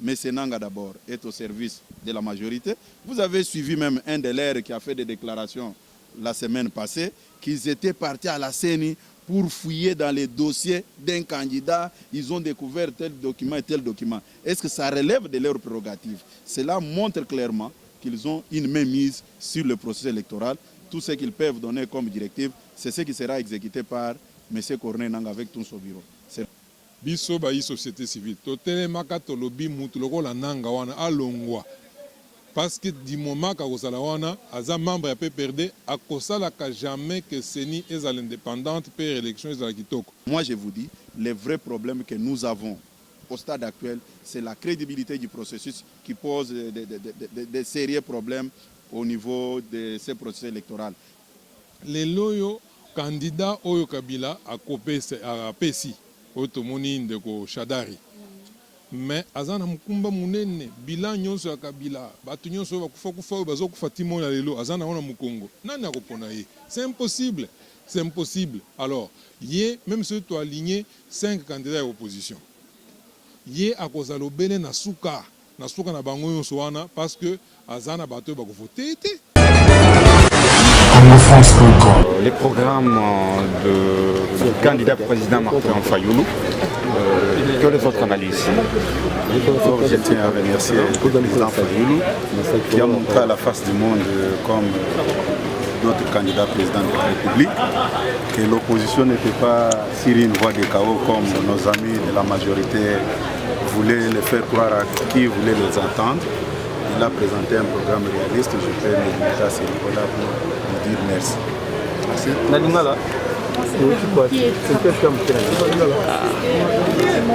mais Senanga d'abord est au service de la majorité. Vous avez suivi même un des leurs qui a fait des déclarations la semaine passée, qu'ils étaient partis à la CENI pour fouiller dans les dossiers d'un candidat. Ils ont découvert tel document et tel document. Est-ce que ça relève de leurs prérogatives? Cela montre clairement qu'ils ont une mainmise sur le processus électoral. Tout ce qu'ils peuvent donner comme directive, c'est ce qui sera exécuté par M. Corneille Nangaa avec tout son bureau. Biso ba société civile totelemaka tolobi mutu lokola Nangaa wana alongwa parce que du moment qu'Akosala wana aza membre ya PPRD akosalaka jamais que CENI est indépendante pour élection ezala kitoko. Moi je vous dis, les vrais problèmes que nous avons au stade actuel, c'est la crédibilité du processus qui pose des sérieux problèmes au niveau de ce processus électoral. Les loyo candidats Oyo Kabila a pesi otomoni ndeko Shadari. Mais azana mukumba munene bilan nyonso ya Kabila batu nyonso bakufa bazokufa timo na lelo azana wana mukongo nani akopona ye? C'est impossible, c'est impossible. Alors yé même si tu as aligné 5 candidats à l'opposition yé akozala obele na suka na bango nyonso wana parce que azana bato bakovoter te. Les programmes du candidat président Martin Fayoulou, que les autres analyses. Je tiens à remercier le président Fayoulou qui a montré à la face du monde comme d'autres candidats présidents de la République que l'opposition n'était pas sur une voie de chaos comme nos amis de la majorité voulaient les faire croire à qui voulait les entendre. Il a présenté un programme réaliste. Je peux me limiter à ce niveau-là pour lui dire merci. Merci.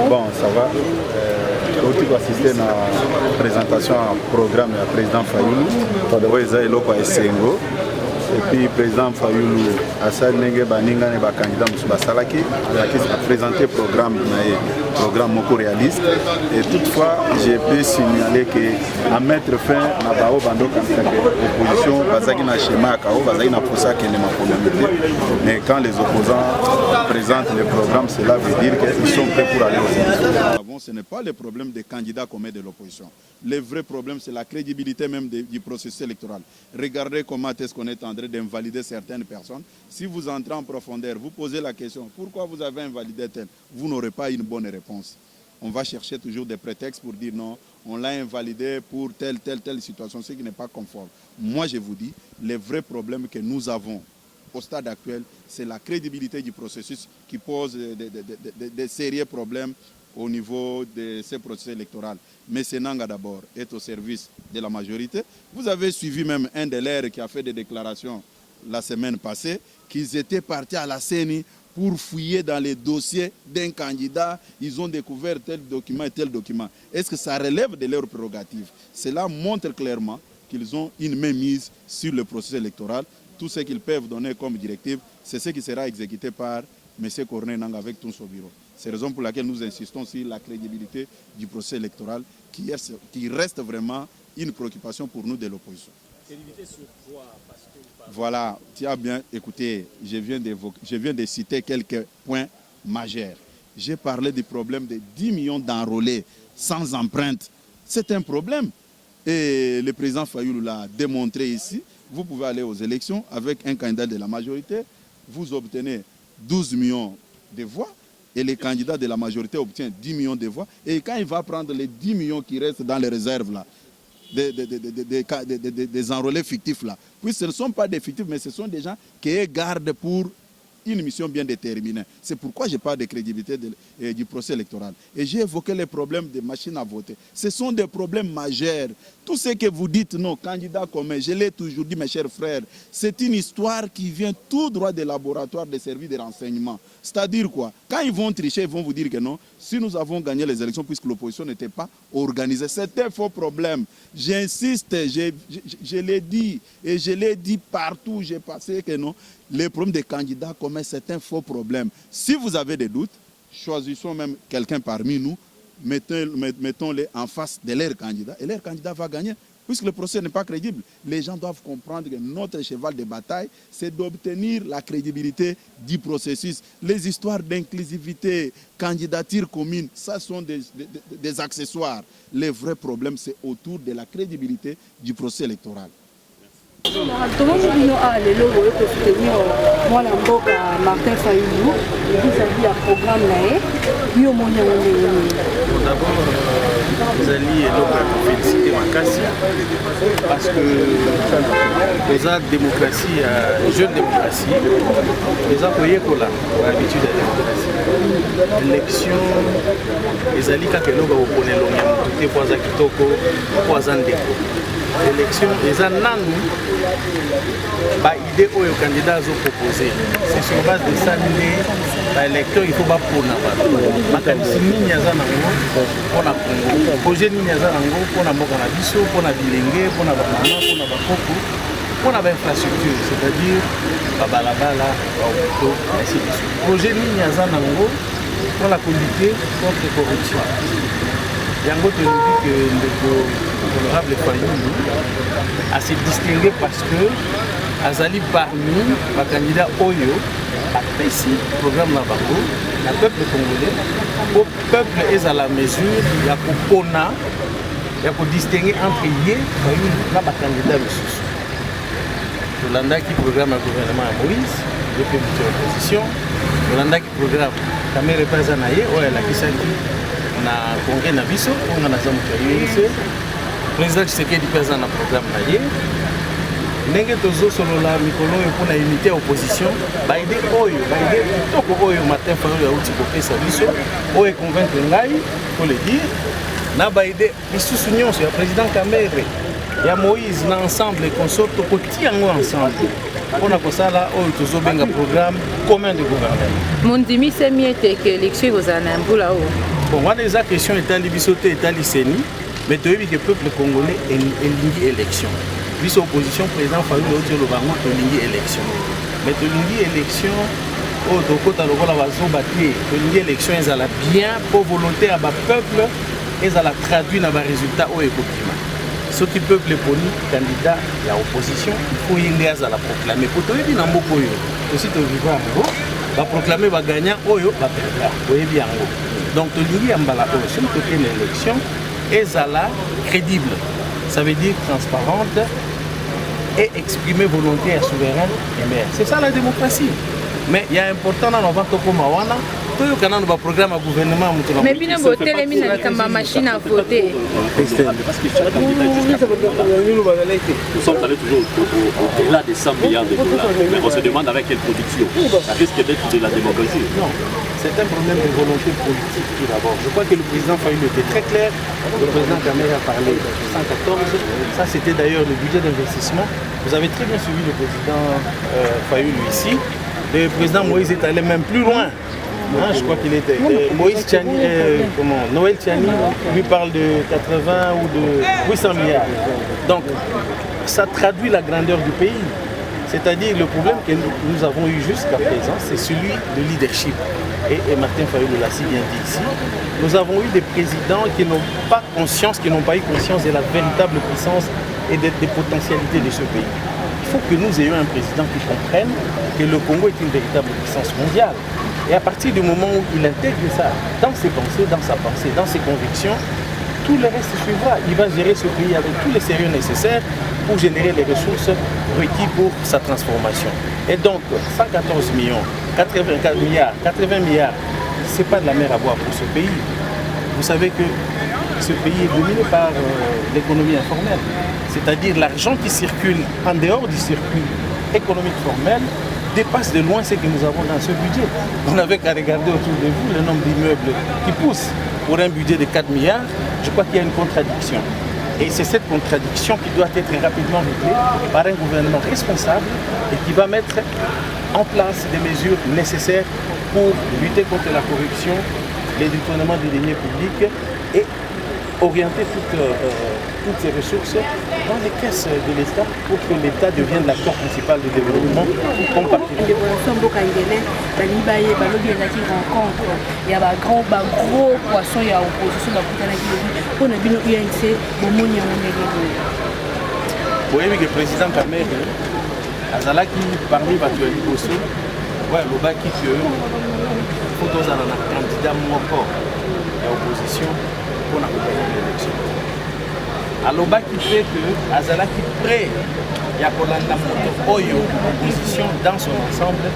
Bon, ça va. Je vais assister à la présentation du programme du président Fayoulou. Et puis le président Fayoulou a présenté le programme Moko réaliste. Et toutefois, j'ai pu signaler qu'à mettre fin à la opposition, mais quand les opposants présentent le programme, cela veut dire qu'ils sont prêts pour aller aux élections. Ce n'est pas le problème des candidats qu'on met de l'opposition. Le vrai problème, c'est la crédibilité même du processus électoral. Regardez comment est-ce qu'on est en train d'invalider certaines personnes. Si vous entrez en profondeur, vous posez la question, pourquoi vous avez invalidé tel? Vous n'aurez pas une bonne réponse. On va chercher toujours des prétextes pour dire non, on l'a invalidé pour telle situation, ce qui n'est pas conforme. Moi, je vous dis, les vrais problèmes que nous avons au stade actuel, c'est la crédibilité du processus qui pose des sérieux problèmes au niveau de ce processus électoral. Mais Senanga d'abord est au service de la majorité. Vous avez suivi même un des leurs qui a fait des déclarations la semaine passée, qu'ils étaient partis à la CENI pour fouiller dans les dossiers d'un candidat. Ils ont découvert tel document et tel document. Est-ce que ça relève de leurs prérogatives? Cela montre clairement qu'ils ont une mainmise sur le processus électoral. Tout ce qu'ils peuvent donner comme directive, c'est ce qui sera exécuté par M. Corneille Nangaa avec tout son bureau. C'est la raison pour laquelle nous insistons sur la crédibilité du processus électoral qui reste vraiment une préoccupation pour nous de l'opposition. Crédibilité sur quoi? Voilà, tu as bien écouté, je viens de citer quelques points majeurs. J'ai parlé du problème de 10 millions d'enrôlés sans empreinte. C'est un problème. Et le président Fayoulou l'a démontré ici. Vous pouvez aller aux élections avec un candidat de la majorité. Vous obtenez 12 millions de voix. Et le candidat de la majorité obtient 10 millions de voix. Et quand il va prendre les 10 millions qui restent dans les réserves, là, des enrôlés fictifs, là, puis ce ne sont pas des fictifs, mais ce sont des gens qui gardent pour une mission bien déterminée. C'est pourquoi je parle de crédibilité du procès électoral. Et j'ai évoqué les problèmes des machines à voter. Ce sont des problèmes majeurs. Tout ce que vous dites, non, candidat commun, je l'ai toujours dit, mes chers frères, c'est une histoire qui vient tout droit des laboratoires des services de renseignement. C'est-à-dire quoi? Quand ils vont tricher, ils vont vous dire que non, si nous avons gagné les élections puisque l'opposition n'était pas organisée, c'était un faux problème. J'insiste, je l'ai dit, et je l'ai dit partout où j'ai passé que non, le problème des candidats communs, c'est un faux problème. Si vous avez des doutes, choisissons même quelqu'un parmi nous, mettons-les en face de leur candidat, et leur candidat va gagner. puisque le procès n'est pas crédible. Les gens doivent comprendre que notre cheval de bataille, c'est d'obtenir la crédibilité du processus. Les histoires d'inclusivité, candidature commune, ça sont des accessoires. Les vrais problèmes, c'est autour de la crédibilité du procès électoral. Martin Fayulu, vis-à-vis à programme d'abord, vous allez féliciter Makassi parce que nous avons démocratie, jeune démocratie, nous avons l'habitude de la démocratie. L'élection, les alliés qui ont l'élection, les années, l'idée que les candidats ont proposé, c'est sur base de ça, l'électeur, il faut pas pour nous. Projet pour la infrastructure, c'est-à-dire balabala, ainsi de suite. Projet pour la lutter contre la corruption. Yango te dit que l'honorable Fayulu a se distingué parce que Azali parmi les candidats Oyo a fait ici le programme Nabango, le peuple congolais, le peuple est à la mesure, il y a pour distinguer entre Yé et les candidats Messus. Yolanda qui programme le gouvernement à Moïse, depuis l'opposition, Yolanda qui programme Kamere Pazanaye, elle a qui na congrès na biso on a zamu le président Tshisekedi pesa na programme na ye ndenge tozo solola mikolo pour na unité opposition baide oyo toko oyo Martin Fayulu ya uti kopesa biso oyo convaincre ngai faut le dire na baide bisusu nyonso ya président Kamere ya Moïse na ensemble consort to kotia ngo ensemble on a kosala oyo tozo benga programme commun de gouvernement mondimi c'est mieux que l'élection aux anambula o. Bon, moi, les questions étant libisoté, étant lycénie, mais tu as vu que le peuple congolais est lié élection. Puis opposition, président Fayulu, tu as lié élection. Mais tu as lié élection, tu as lié élection, ils ont bien pour volonté à le peuple, ils ont traduit dans les résultats au économie. Ce qui peuple est poli, candidat à l'opposition, il faut y aller à la proclamer. Pour te dire, aussi tu vivant en gros, va proclamer, va gagner, oyo, va perdre. Donc, l'idée de l'élection est crédible. Ça veut dire transparente et exprimer volonté à souveraine et maire. C'est ça la démocratie. Mais il y a important dans notre Mawana, tout le canal de programme à gouvernement. Mais bien voter les mines avec ma machine à voter. Parce que nous sommes allés toujours au-delà des 100 milliards de dollars. Mais on se demande avec quelle production. Ça risque d'être de la démagogie. Non, c'est un problème de volonté politique tout d'abord. Je crois que le président Fayulu était très clair. Le président Kamere a parlé de 114. Ça, c'était d'ailleurs le budget d'investissement. Vous avez très bien suivi le président Fayulu ici. Le président Moïse est allé même plus loin. Hein, je crois qu'il était. Moïse Tchani, Noël Tchani lui parle de 80 ou de 800 milliards. Donc, ça traduit la grandeur du pays. C'est-à-dire le problème que nous avons eu jusqu'à présent, c'est celui de leadership. Et Martin Fayulu l'a si bien dit ici. Nous avons eu des présidents qui n'ont pas conscience, qui n'ont pas eu conscience de la véritable puissance et des potentialités de ce pays. Il faut que nous ayons un président qui comprenne que le Congo est une véritable puissance mondiale. Et à partir du moment où il intègre ça dans ses pensées, dans sa pensée, dans ses convictions, tout le reste suivra. Il va gérer ce pays avec tous les sérieux nécessaires pour générer les ressources requises pour sa transformation. Et donc, 114 millions, 84 milliards, 80 milliards, ce n'est pas de la mer à boire pour ce pays. Vous savez que ce pays est dominé par l'économie informelle. C'est-à-dire l'argent qui circule en dehors du circuit économique formel dépasse de loin ce que nous avons dans ce budget. On n'avait qu'à regarder autour de vous le nombre d'immeubles qui poussent pour un budget de 4 milliards. Je crois qu'il y a une contradiction. Et c'est cette contradiction qui doit être rapidement réglée par un gouvernement responsable et qui va mettre en place des mesures nécessaires pour lutter contre la corruption, les détournements des deniers publics et orienter toutes ces ressources dans les caisses de l'État pour que l'État devienne l'acteur principal du développement comme partenaire. Il y a un gros poisson, il y a opposition pour le UNC. Vous voyez que le président Kamer, Azalaki parmi Batuali Bosso, ouais, le bas qui que faut dans un candidat encore et opposition pour l'élection. Alors bas qui fait que Azalaki prêt il y a Oyo opposition dans son ensemble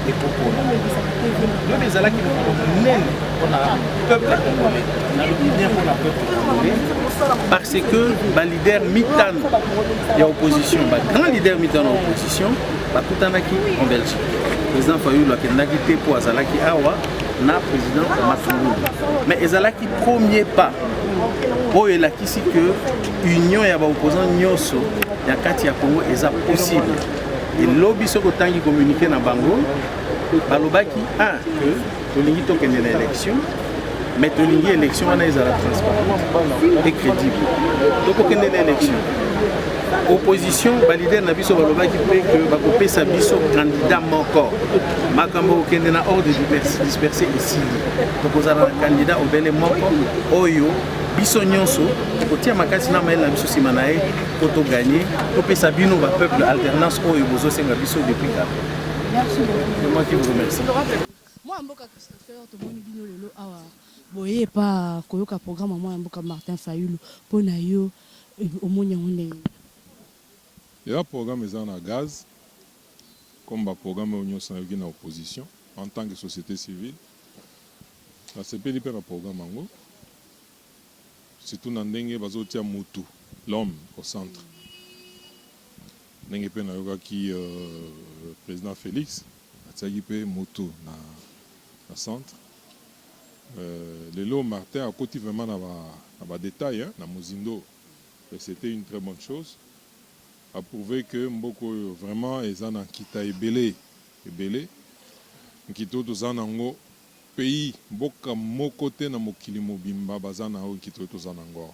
et pour nous les Azalaki nous mènent pour le peuple congolais, on a le bien pour le peuple congolais parce que le leader mitan il y a opposition, le grand leader mitan en opposition, tout en en Belgique. Le président Fayoulou a été pour Azalaki Awa, na président Matounou. Mais Azalaki premier pas. Pour il a ici que l'union et l'opposant Nyoso, il y a 4 Congo, est possible. Et lobby ce que tangi communiqué dans Bango, balobaki que tolingi token l'élection, mais tolingi élection on a la transparence et crédible. Donc aucune élection. Opposition, leader na biso balobaki que va couper sa biso candidat encore. Makambo okende na ordre de disperser ici. Donc vous avez un candidat au bel moko oyo biso nyonso kotia makasi na mael na biso simanae poto gagner couper sa bino ba peuple alternance oyo bozo senga biso depuis là. Merci beaucoup. C'est moi qui vous remercie. Moi mboka Christopher to moni bino lelo awa. Boye pa koyoka programme moi mboka Martin Fayulu pona yo omonya ngone. Il y a un programme en gaz, comme le programme Union Sanguine en opposition, en tant que société civile. La CPLP a un programme en gros. C'est tout dans le Moutou, l'homme au centre. N'engé na qui le président Félix a dit Moutou dans le centre. Le lot Martin a côté vraiment dans détail, dans Mozindo. C'était une très bonne chose. A prouvé que Mboko vraiment est en Kita ebele Nkito tozanango pays Mboka mokote na mokili mobimba bazana o Nkito tozanango.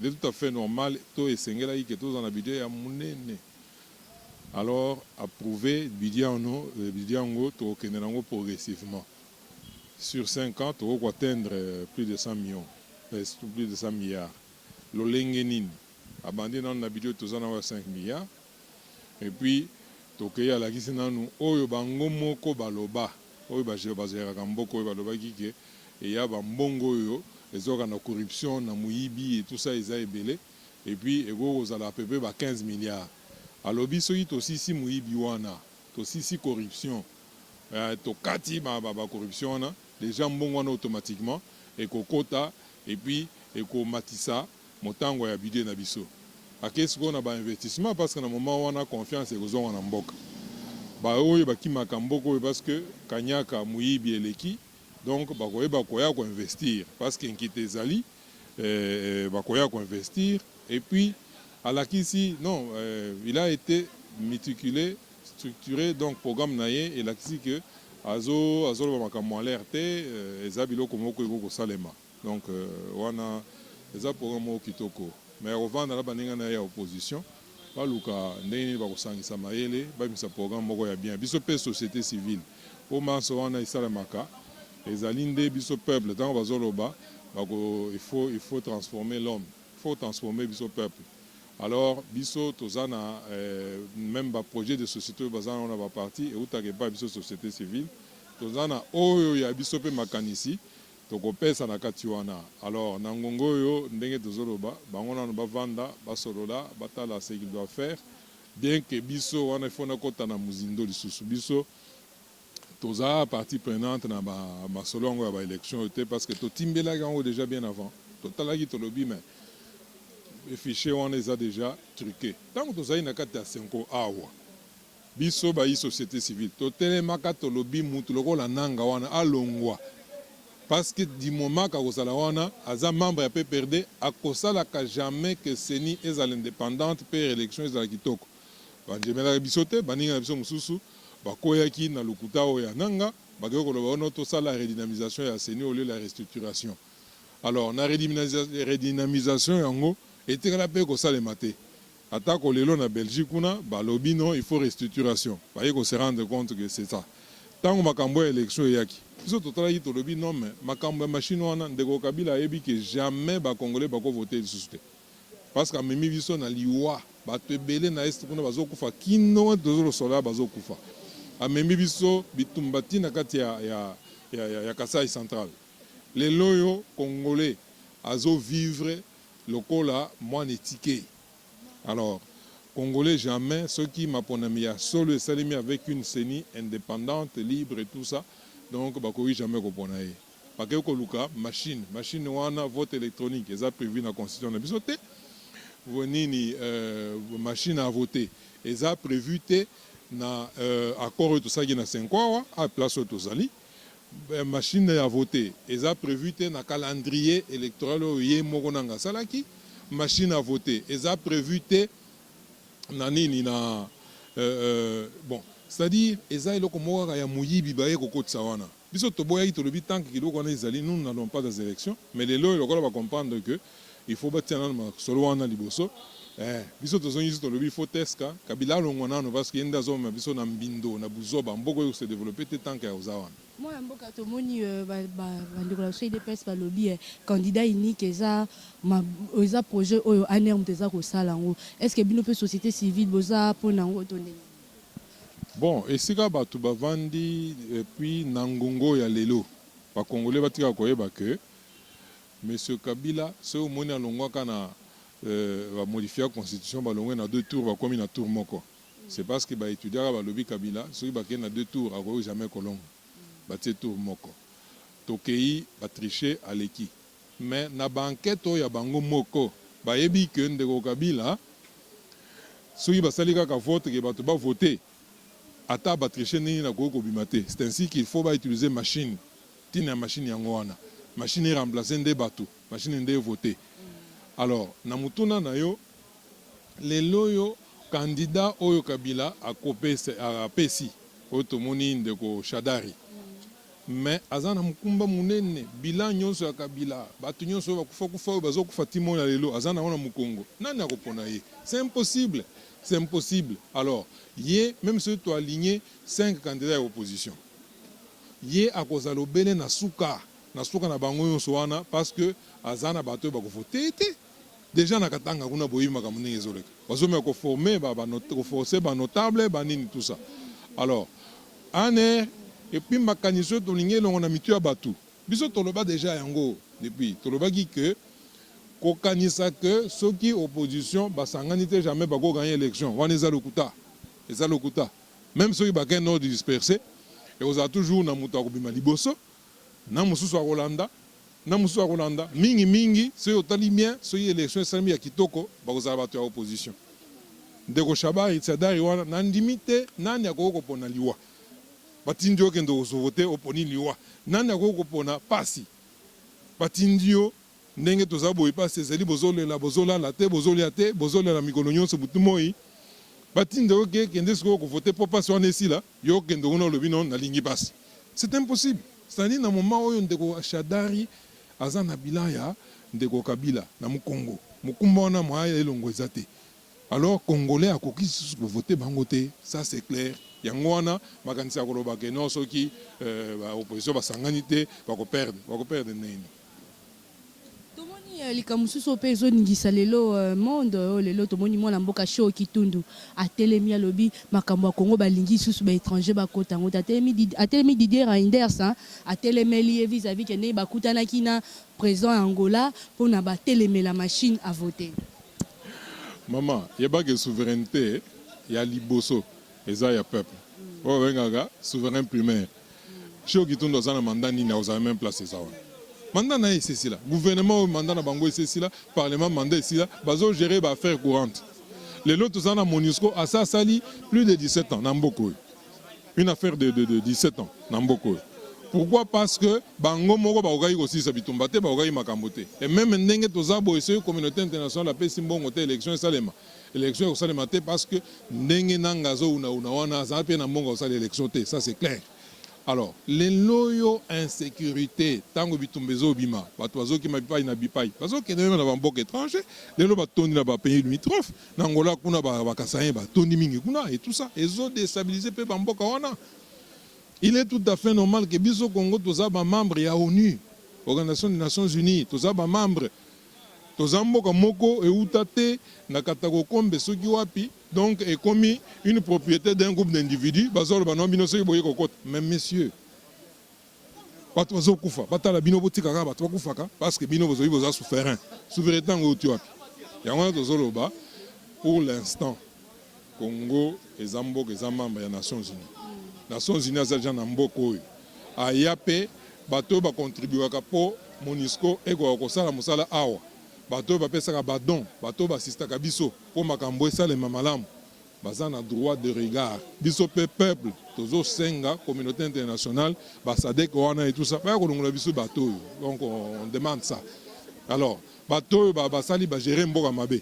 C'est tout à fait normal to esengela que tozana budget ya munene. Alors a prouvé budget ngo to kenenango progressivement. Sur 5 ans to ko atteindre plus de 100 millions, plus de 100 milliards. Lolengenine abandé dans le budget de 5 milliards. Et puis, tokeya à la gisena nous, oyo bango moko baloba, oyo bazera kamboko oyo baloba kike, et ya bambongo yo, les organes de corruption, na muibi et tout ça, ils a ebele. Et puis, ego ozala pepe ba 15 milliards. Alors, biso yi to sisi muibi wana, to sisi corruption, to kati ba corruption wana, les gens mbongo wana automatiquement, et ko kota, et puis, et ko matisa, motango ya budget na biso. A qu'est-ce qu'on a ba investissement parce que na moment on a confiance et qu'on a mboka. Ba oyo ba kimaka mboko parce que kanyaka muibi eleki donc ba koya ko investir parce que nkite zali ba koya ko investir et puis à la kisi non il a été méticulé structuré donc programme naie et la kisi que azo ba makamwa alerté ezabilo komoko ko salema donc wana eza programme kitoko. Mais au vent de la baninga na opposition, pas luka ndeni ba kosangisa mayele, ba misa programme moko ya bien. Biso pe société civile. Au manso wana isala maka, les alinde biso peuple tant bazoloba, il faut transformer l'homme, il faut transformer biso peuple. Alors biso tozana même ba projet de société bazana on a ba parti et utake pas biso société civile, tozana oyo ya biso pe makanisi. Tokopesa na kati wana. Alors na ngongo yo ndenge tozoloba bango na bavanda basolola batala ce qu'il doit faire bien que biso wana ifona kota na muzindo lisusu biso toza partie prenante na ba solongo ya ba élection parce que to timbela gango déjà bien avant totala ki tolobi mais les fichiers wana les a déjà truqués tant que toza na kati ya 5 awa biso ba société civile to telemaka tolobi mutu lokola nanga wana alongwa. Parce que du moment que Wana a membre à PPRD, à Kosala jamais que Seni est à l'indépendante per élection est à la Kitoko. Banjemela bisote, baninga biso mususu, bakoyaki na lukuta oya nanga, bagoko loba to sala redynamisation ya Seni au lieu de la restructuration. Alors, na redynamisation yango était la paix Kosala maté. Attaque au lelo na Belgique, balobi non, il faut restructuration. Voyez qu'on se rende compte que c'est ça. Tant que makambo élection yaki. Biso totala yi tolobi non mais makambo machine wana ndeko Kabila yebi que jamais ba congolais ba ko voter susté. Parce que memi biso na liwa ba tebele na est kuna bazo kufa kino dozolo sola bazo kufa. A memi biso bitumbati na kati ya Kasai central. Les loyo congolais azo vivre lokola moi étiqué. Alors, Congolais jamais, ceux qui m'appellent solo et salimi avec une CENI indépendante, libre et tout ça, donc bakoui jamais koponaye. Parce que koluka machine wana vote électronique, ils ont prévu dans la constitution de bisoté. Venini machine à voter, ils ont prévu na accord tout ça qui na 5 ans à place tout zali. Machine à voter, ils ont prévu na calendrier électoral yé mokonanga salaki. Machine à voter. Ils ont prévu bon, c'est-à-dire ils ont comme ya muyibi baye koko tsawana. Biso toboya itolobi tant que kilo kona izali nous n'allons pas des élections, mais les lois ils va comprendre que il faut bâtir na solo wana liboso. Biso tozongi itolobi faut teska kabila longwana no parce que yenda zoma biso na mbindo na buzoba mboko se développer tant que ya uzawana. Moi, je suis un candidat unique et un projet à terme de ça. Est-ce que la société civile a pour nous? Bon, et si vous avez puis Nangongo ya lelo, les Congolais vont que M. Kabila, si vous avez modifié la constitution, il y a 2 tours, comme il y a tour moko. C'est parce que les étudiants ont lobby Kabila, si vous avez 2 tours, il n'y a jamais Colombo. Batie tour moko tokei batricher aleki mais na banquette ya bango moko bayebi ke ndeko Kabila soki basali kaka vote ke bato ba voter ata batricher nini na koko bimate. C'est ainsi qu'il faut utiliser machine tina machine yango wana machine remplacer nde bato machine nde voter. Alors na mutuna na yo le loyo candidat oyo Kabila a pesi otomoni ndeko Shadari. Mais azana mukumba munene bilan nyonso ya Kabila batu nyonso bakufa bazo kufa timo na lelo azana wana mukongo nani akopona ye. C'est impossible, c'est impossible. Alors yé même si tu as aligné 5 candidats à opposition yé akozalo bele na suka na bango nyonso wana parce que azana bato bakovote te déjà na katanga kuna boyi makambo ndenge ezoleka bazo me ko former ba forcer ba notable ba nini tout ça. Alors ane et puis makaniso tolinge longo na mitu ya batu biso toloba déjà yango depuis toloba que kokanisa que soki opposition basangani te jamais bako gagner élection wana eza lokuta même soki baken nord dispersé et oza toujours na mutu akobima liboso na mususu akolanda mingi soki otali bien soki élection esalemi ya kitoko bakozala bato ya opposition ndeko Shabari Tsadari wana nandimi te nani akoko kopona liwa batindi yo kende vote oponi liwa nani akoko pona pasi batindi yo ndenge toza boye pasi ezali bozolala te bozolela mikolo nyonso butu moi batindi yo kende siko vote po pasi wana esila yo kende kuna olobi non nalingi pasi. C'est impossible. C'est-à-dire na moment oyo ndeko Shadari aza na bilan ya ndeko Kabila na Mukongo mukumba wana moya elongo ezate. Alors Congolais akoki voter bango te, ça c'est clair. Yango wana makanisi akoloba ke non soki opposition basangani te bakoperdre nini. Tomoni likamususu pe ezoningisa lelo monde lelo tomoni mwana mboka show Kitundu atelemi alobi makambo ya Congo balingi susu ba étranger bakota ngo atelemi Didier Reinders atelemeli vis-à-vis que ne bakutana kina président Angola pour na batelemi la machine à voter. Maman, il y a pas de souveraineté, il y a liboso. Et ça, il y a peuple. Oh, venga, souverain primaire. Chez qui tourne dans un mandat, il n'y a même placé ça. Mandat n'a c'est là. Gouvernement, mandat n'a bango c'est là. Parlement, mandat c'est là. Bazo gérer affaires courantes. Les autres, ça, Monusco, à ça, sali plus de 17 ans, Namboko. Une affaire de 17 ans, Namboko. Pourquoi? Parce que bango moko ba ogai aussi sa bitumbate ba ogai makambote. Et même ndenge tozabo essayer communauté internationale la paix simbongo te élection salema. Élection salema te parce que ndenge nangazo una wana za pe na mbongo sa l'élection te, ça c'est clair. Alors, les loyaux insécurité, tango bitumbezo bima, batoazo qui m'abipai na bipai, parce que dans un banque étranger, les lois tourner là-bas pays limitrophe, n'angola kuna bakasayen tourner mingi kuna et tout ça, ils ont déstabilisé pe bamboka wana. Il est tout à fait normal que biso Congo toza ba membre ya ONU, Organisation des Nations Unies, toza ba membre, toza mboka moko e utate na katako kombe soki wapi. Donc, est commis une propriété d'un groupe d'individus, mais messieurs, parce que bino vous souffert. Souveraineté en pour l'instant, Congo et Zambok et membres des Nations Unies. Nations Unies, c'est déjà un mboko. A Yape, bateau va contribuer pour Monisco et Gokosala Moussala Awa. Bateau va payer badon, bateau va assister à biso pour makambo ça les mamalam. Bazan a droit de regard. Biso peuple, tozo senga communauté internationale, basadek wana et tout ça. Pas qu'on biso bateau. Donc on demande ça. Alors, bateau basali ba gérer mboka mabe.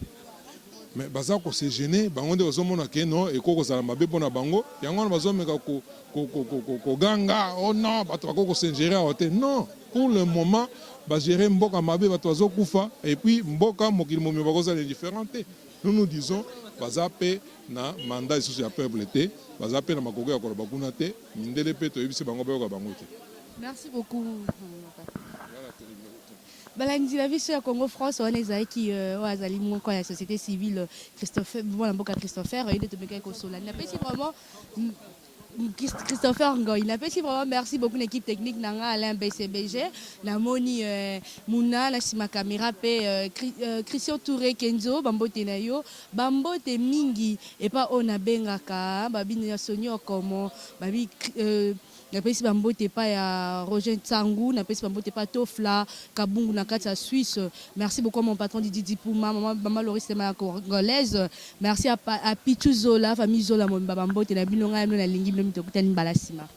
Mais baza ko se gêner, bango de ozomona ke non et ko sala mabe pona bango, yango bazo meka ko ganga, oh non, bato ko se gérer hôtel. Non, pour le moment ba gérer mboka mabe bato azo kufa et puis mboka mokili momi bakoza les différentes. Nous disons bazape na mandat sous ya peuple été, bazape na makogo ya koloba kuna te, mindele pe to yebise bango ba bango te. Merci beaucoup. Balandi la vie sur Congo France on est qui azali moko ya société civile Christopher bon mboka Christopher et de tobeka ko sola. Na pesi vraiment Christopher Ngoy, il a fait vraiment merci beaucoup l'équipe technique nanga Alain BCBG, la Moni Mouna, la sima caméra pe Christian Touré Kenzo, Bambote nayo, Bambote mingi et pas on a bengaka, babi na sonyo comme babi na pesi bambote pa ya Roger Tsangou, na pesi bambote pa Tofla, Kabungu na kati ya Suisse. Merci beaucoup à mon patron Didi Pouma, maman Loris Tema congolaise. Merci à Pichu Zola, famille Zola mon bambote na binonga na lingi mito kutani balasima.